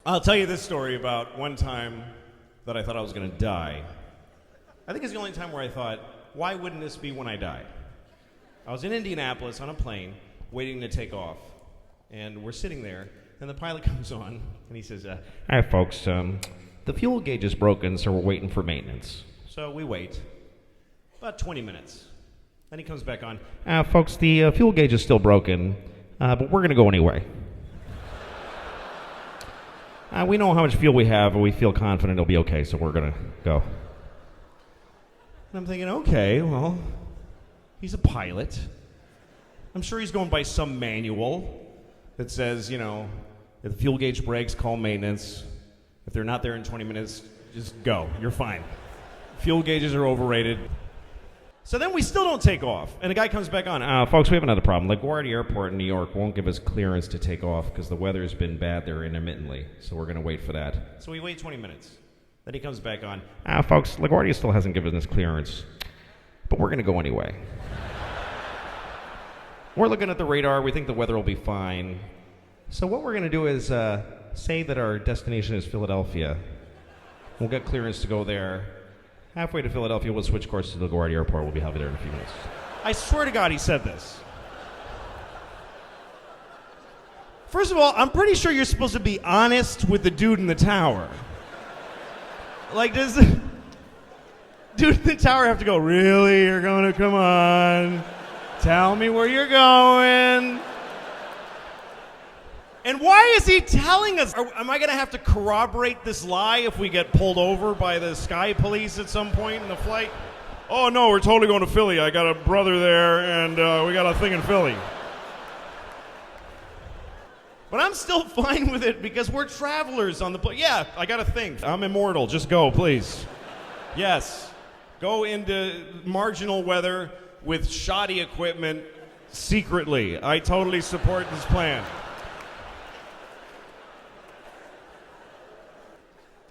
I'll tell you this story about one time that I thought I was going to die. I think it's the only time where I thought, why wouldn't this be when I die? I was in Indianapolis on a plane, waiting to take off. And we're sitting there, and the pilot comes on, and he says, "Hi, folks. The fuel gauge is broken, so we're waiting for maintenance." So we wait. About 20 minutes. Then he comes back on, "Folks, the fuel gauge is still broken, but we're going to go anyway. We know how much fuel we have, and we feel confident it'll be okay, so we're going to go." And I'm thinking, okay, well, he's a pilot. I'm sure he's going by some manual that says, if the fuel gauge breaks, call maintenance. If they're not there in 20 minutes, just go. You're fine. Fuel gauges are overrated. So then we still don't take off. And a guy comes back on. "Folks, we have another problem. LaGuardia Airport in New York won't give us clearance to take off because the weather's been bad there intermittently. So we're going to wait for that." So we wait 20 minutes. Then he comes back on. "Folks, LaGuardia still hasn't given us clearance, but we're going to go anyway. We're looking at the radar. We think the weather will be fine. So what we're going to do is say that our destination is Philadelphia. We'll get clearance to go there. Halfway to Philadelphia, we'll switch course to LaGuardia Airport. We'll be happy there in a few minutes." I swear to God he said this. First of all, I'm pretty sure you're supposed to be honest with the dude in the tower. Like, does the dude in the tower have to go, "Really? You're going to come on? Tell me where you're going." And why is he telling us? Am I going to have to corroborate this lie if we get pulled over by the sky police at some point in the flight? "Oh, no, we're totally going to Philly. I got a brother there, and we got a thing in Philly." But I'm still fine with it because we're travelers on the plane. Yeah, I got a thing. I'm immortal. Just go, please. Yes. Go into marginal weather with shoddy equipment secretly. I totally support this plan.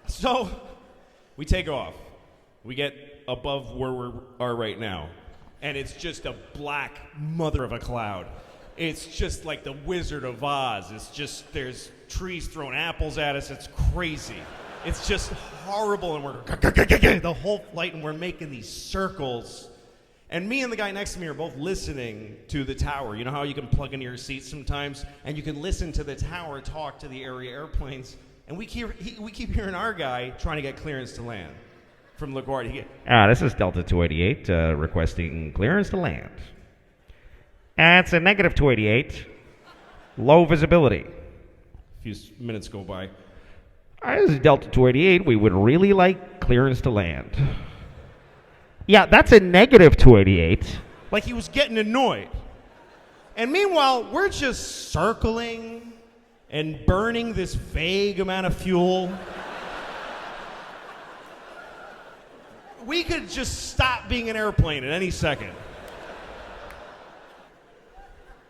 So we take off. We get above where we are right now. And it's just a black mother of a cloud. It's just like the Wizard of Oz. It's just, there's trees throwing apples at us. It's crazy. It's just horrible. And we're the whole flight, and we're making these circles. And me and the guy next to me are both listening to the tower. You know how you can plug into your seat sometimes, and you can listen to the tower talk to the area airplanes. And we keep hearing our guy trying to get clearance to land from LaGuardia. "This is Delta 288 requesting clearance to land. It's a negative 288, low visibility." A few minutes go by. "This is Delta 288. We would really like clearance to land." "Yeah, that's a negative 288. Like he was getting annoyed. And meanwhile, we're just circling and burning this vague amount of fuel. We could just stop being an airplane at any second.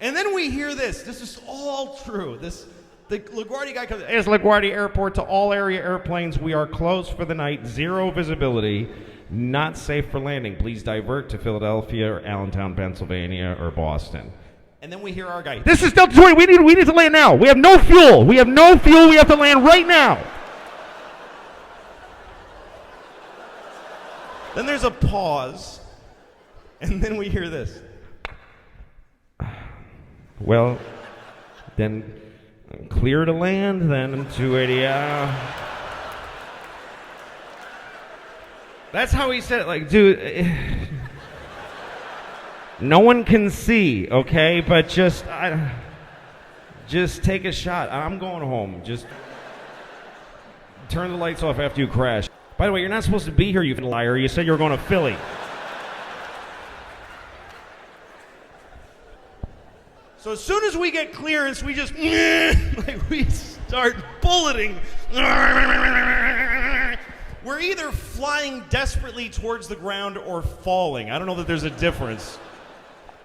And then we hear this. This is all true. The LaGuardia guy comes. "It's LaGuardia Airport to all area airplanes. We are closed for the night. Zero visibility. Not safe for landing. Please divert to Philadelphia or Allentown, Pennsylvania, or Boston." And then we hear our guy. "This is Delta 20. We need to land now. We have no fuel. We have to land right now." Then there's a pause, and then we hear this. "Well, then clear to land, then 280. That's how he said it. Like, dude, no one can see, okay? But just take a shot. I'm going home. Just turn the lights off after you crash. By the way, you're not supposed to be here, you liar. You said you were going to Philly." So as soon as we get clearance, we just we start bulleting. We're either flying desperately towards the ground or falling. I don't know that there's a difference.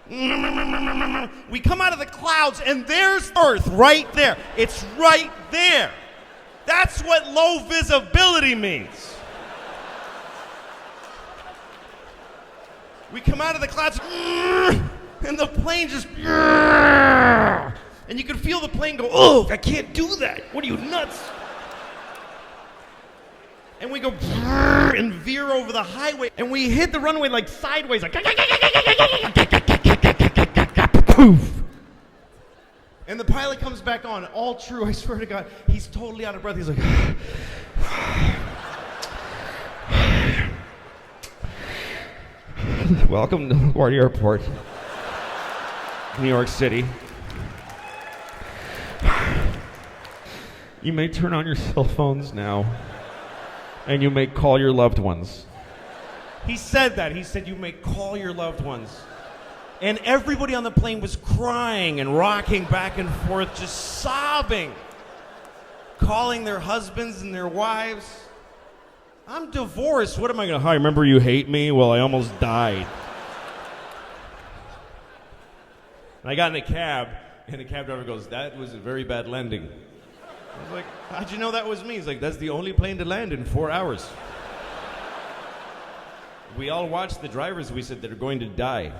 We come out of the clouds, and there's Earth right there. It's right there. That's what low visibility means. We come out of the clouds, and the plane just, and you can feel the plane go, "Oh, I can't do that. What are you, nuts?" And we go and veer over the highway, and we hit the runway like sideways, like poof. And the pilot comes back on, all true, I swear to God. He's totally out of breath. He's like, welcome to LaGuardia Airport, New York City. You may turn on your cell phones now, and you may call your loved ones. He said that. He said, you may call your loved ones. And everybody on the plane was crying and rocking back and forth, just sobbing, calling their husbands and their wives. I'm divorced. What am I going to hi, remember you hate me? Well, I almost died. And I got in a cab, and the cab driver goes, that was a very bad landing. I was like, how'd you know that was me? He's like, that's the only plane to land in 4 hours. We all watched the drivers. We said, they're going to die.